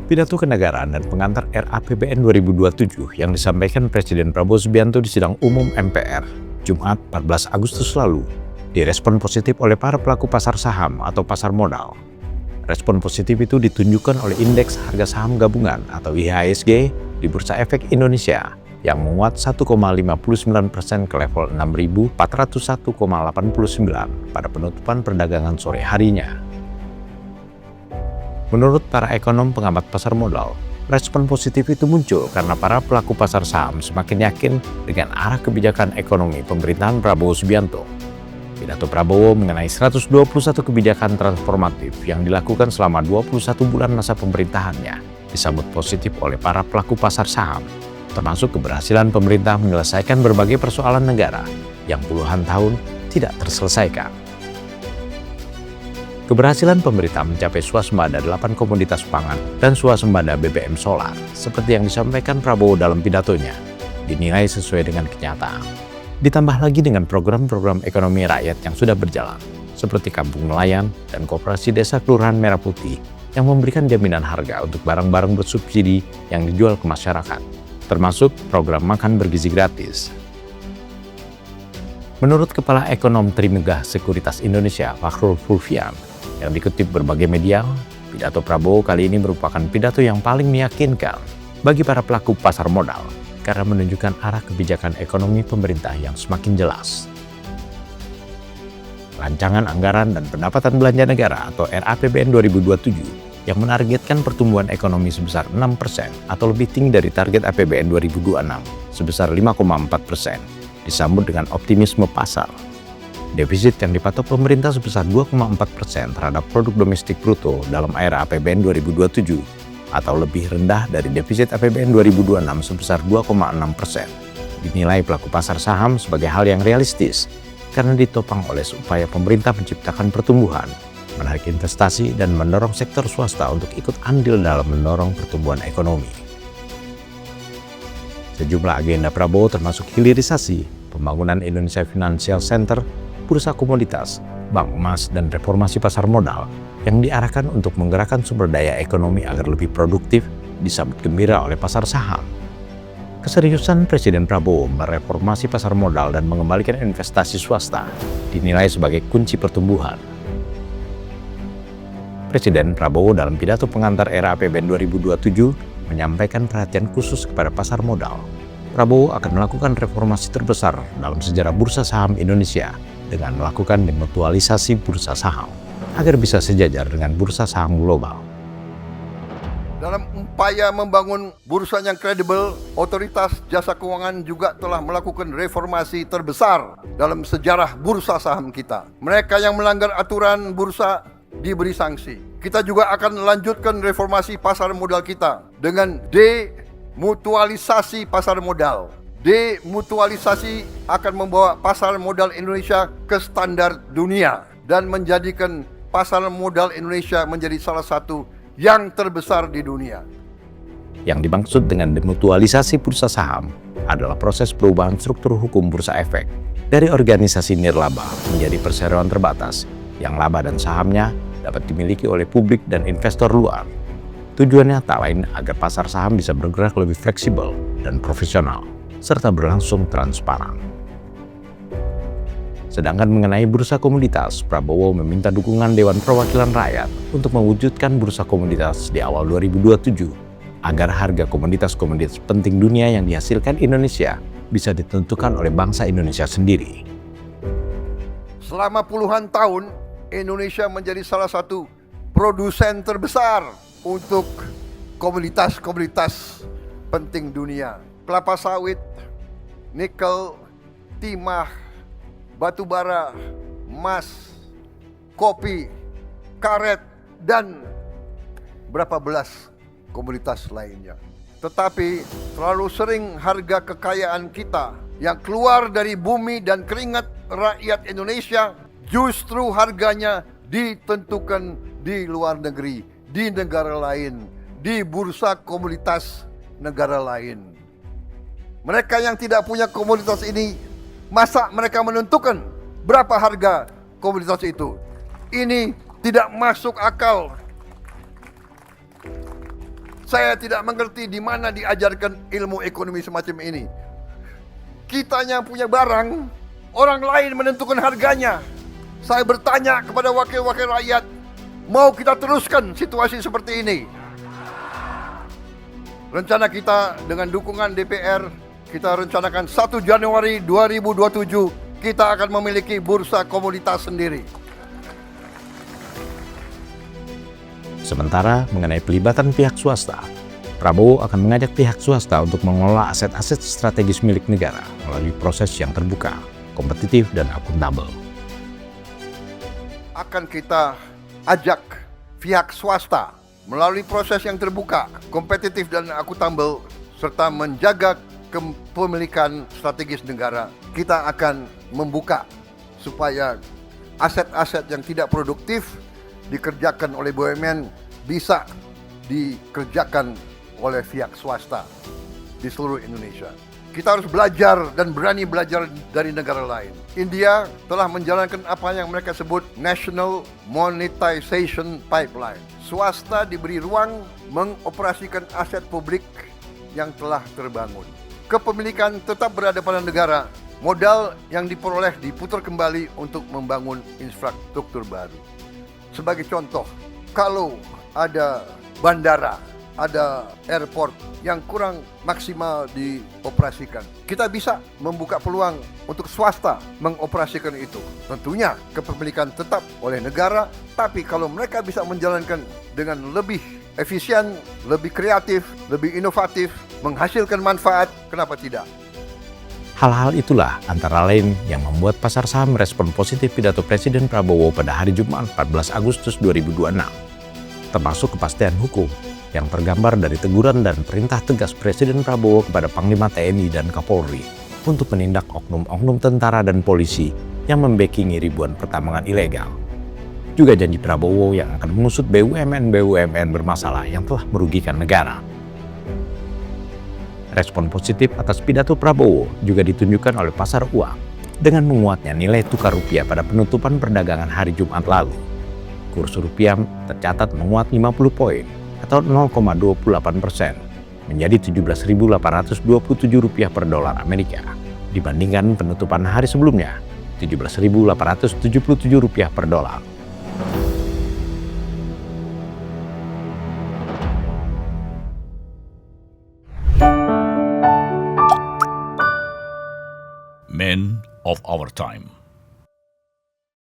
Pidato kenegaraan dan pengantar RAPBN 2027 yang disampaikan Presiden Prabowo Subianto di sidang umum MPR, Jumat 14 Agustus lalu, direspon positif oleh para pelaku pasar saham atau pasar modal. Respon positif itu ditunjukkan oleh Indeks Harga Saham Gabungan atau IHSG di Bursa Efek Indonesia yang menguat 1,59% ke level 6.401,89 pada penutupan perdagangan sore harinya. Menurut para ekonom pengamat pasar modal, respon positif itu muncul karena para pelaku pasar saham semakin yakin dengan arah kebijakan ekonomi pemerintahan Prabowo Subianto. Pidato Prabowo mengenai 121 kebijakan transformatif yang dilakukan selama 21 bulan masa pemerintahannya disambut positif oleh para pelaku pasar saham, termasuk keberhasilan pemerintah menyelesaikan berbagai persoalan negara yang puluhan tahun tidak terselesaikan. Keberhasilan pemerintah mencapai swasembada 8 komoditas pangan dan swasembada BBM solar, seperti yang disampaikan Prabowo dalam pidatonya, dinilai sesuai dengan kenyataan. Ditambah lagi dengan program-program ekonomi rakyat yang sudah berjalan, seperti Kampung Nelayan dan Koperasi Desa Kelurahan Merah Putih, yang memberikan jaminan harga untuk barang-barang bersubsidi yang dijual ke masyarakat, termasuk program makan bergizi gratis. Menurut Kepala Ekonom Trimegah Sekuritas Indonesia, Fakhrul Fulvian, yang dikutip berbagai media, pidato Prabowo kali ini merupakan pidato yang paling meyakinkan bagi para pelaku pasar modal karena menunjukkan arah kebijakan ekonomi pemerintah yang semakin jelas. Rancangan Anggaran dan Pendapatan Belanja Negara atau RAPBN 2027 yang menargetkan pertumbuhan ekonomi sebesar 6% atau lebih tinggi dari target APBN 2026 sebesar 5,4%, disambut dengan optimisme pasar. Defisit yang dipatok pemerintah sebesar 2,4% terhadap produk domestik bruto dalam era APBN 2027 atau lebih rendah dari defisit APBN 2026 sebesar 2,6%. Dinilai pelaku pasar saham sebagai hal yang realistis karena ditopang oleh upaya pemerintah menciptakan pertumbuhan, menarik investasi dan mendorong sektor swasta untuk ikut andil dalam mendorong pertumbuhan ekonomi. Sejumlah agenda Prabowo termasuk hilirisasi, pembangunan Indonesia Financial Center, bursa komoditas, bank emas, dan reformasi pasar modal yang diarahkan untuk menggerakkan sumber daya ekonomi agar lebih produktif disambut gembira oleh pasar saham. Keseriusan Presiden Prabowo mereformasi pasar modal dan mengembalikan investasi swasta dinilai sebagai kunci pertumbuhan. Presiden Prabowo dalam pidato pengantar era APBN 2027 menyampaikan perhatian khusus kepada pasar modal. Prabowo akan melakukan reformasi terbesar dalam sejarah bursa saham Indonesia dengan melakukan demutualisasi bursa saham agar bisa sejajar dengan bursa saham global. Dalam upaya membangun bursa yang kredibel, Otoritas Jasa Keuangan juga telah melakukan reformasi terbesar dalam sejarah bursa saham kita. Mereka yang melanggar aturan bursa diberi sanksi. Kita juga akan melanjutkan reformasi pasar modal kita dengan demutualisasi pasar modal. Demutualisasi akan membawa pasar modal Indonesia ke standar dunia dan menjadikan pasar modal Indonesia menjadi salah satu yang terbesar di dunia. Yang dimaksud dengan demutualisasi bursa saham adalah proses perubahan struktur hukum bursa efek dari organisasi nirlaba menjadi perseroan terbatas yang laba dan sahamnya dapat dimiliki oleh publik dan investor luar. Tujuannya tak lain agar pasar saham bisa bergerak lebih fleksibel dan profesional, serta berlangsung transparan. Sedangkan mengenai bursa komoditas, Prabowo meminta dukungan Dewan Perwakilan Rakyat untuk mewujudkan bursa komoditas di awal 2027 agar harga komoditas-komoditas penting dunia yang dihasilkan Indonesia bisa ditentukan oleh bangsa Indonesia sendiri. Selama puluhan tahun, Indonesia menjadi salah satu produsen terbesar untuk komoditas-komoditas penting dunia. Kelapa sawit, nikel, timah, batu bara, emas, kopi, karet, dan berapa belas komoditas lainnya. Tetapi terlalu sering harga kekayaan kita yang keluar dari bumi dan keringat rakyat Indonesia justru harganya ditentukan di luar negeri, di negara lain, di bursa komoditas negara lain. Mereka yang tidak punya komoditas ini, masa mereka menentukan berapa harga komoditas itu? Ini tidak masuk akal. Saya tidak mengerti di mana diajarkan ilmu ekonomi semacam ini. Kitanya punya barang, orang lain menentukan harganya. Saya bertanya kepada wakil-wakil rakyat, mau kita teruskan situasi seperti ini? Rencana kita dengan dukungan DPR, kita rencanakan 1 Januari 2027 kita akan memiliki bursa komoditas sendiri. Sementara mengenai pelibatan pihak swasta, Prabowo akan mengajak pihak swasta untuk mengelola aset-aset strategis milik negara melalui proses yang terbuka, kompetitif, dan akuntabel. Akan kita ajak pihak swasta melalui proses yang terbuka, kompetitif, dan akuntabel, serta menjaga kepemilikan strategis negara. Kita akan membuka supaya aset-aset yang tidak produktif dikerjakan oleh BUMN bisa dikerjakan oleh pihak swasta di seluruh Indonesia. Kita harus belajar dan berani belajar dari negara lain. India telah menjalankan apa yang mereka sebut National Monetization Pipeline. Swasta diberi ruang mengoperasikan aset publik yang telah terbangun. Kepemilikan tetap berada pada negara. Modal yang diperoleh diputar kembali untuk membangun infrastruktur baru. Sebagai contoh, kalau ada bandara, ada airport yang kurang maksimal dioperasikan, kita bisa membuka peluang untuk swasta mengoperasikan itu. Tentunya kepemilikan tetap oleh negara, tapi kalau mereka bisa menjalankan dengan lebih efisien, lebih kreatif, lebih inovatif, menghasilkan manfaat, kenapa tidak? Hal-hal itulah antara lain yang membuat pasar saham merespon positif pidato Presiden Prabowo pada hari Jumat 14 Agustus 2026, termasuk kepastian hukum yang tergambar dari teguran dan perintah tegas Presiden Prabowo kepada Panglima TNI dan Kapolri untuk menindak oknum-oknum tentara dan polisi yang membackingi ribuan pertambangan ilegal. Juga janji Prabowo yang akan mengusut BUMN-BUMN bermasalah yang telah merugikan negara. Respon positif atas pidato Prabowo juga ditunjukkan oleh pasar uang dengan menguatnya nilai tukar rupiah pada penutupan perdagangan hari Jumat lalu. Kurs rupiah tercatat menguat 50 poin atau 0,28% menjadi Rp17.827 per dolar Amerika dibandingkan penutupan hari sebelumnya Rp17.877 per dolar. Men of our time.